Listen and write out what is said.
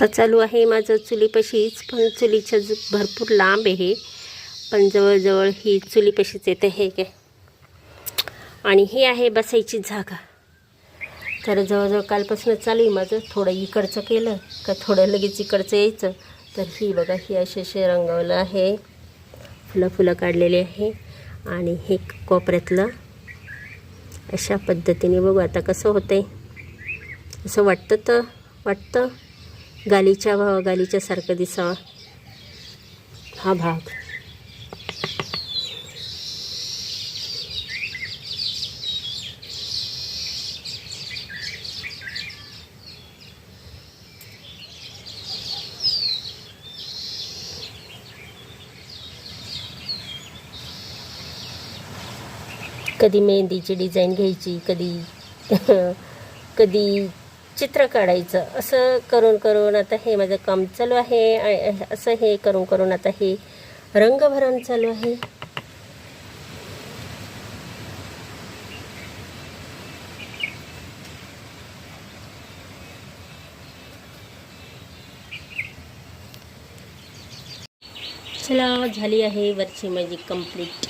आता चालू आहे माझं चुलीपाशीच, पण चुलीच्या भरपूर लांब आहे, पण जवळजवळ ही चुलीपाशीच येते हे काय. आणि ही आहे बसायची जागा. तर जवळजवळ कालपासून चालू आहे माझं. थोडं इकडचं केलं का थोडं लगेच इकडचं यायचं. तर ही बघा, ही असे रंगवलं आहे, फुलं काढलेली आहे. आणि हे कोपऱ्यातलं अशा पद्धतीने बघू आता कसं होतंय. असं वाटतं गालीच्या सारखं दिसावा हा भाग. कधी मेहंदीची डिझाईन घ्यायची, कधी चित्र काढायचं, असं करून आता हे माझं काम चालू आहे. असं हे करून आता हे रंगभरण चालू आहे. चला, झाली आहे वरची माझी कंप्लीट.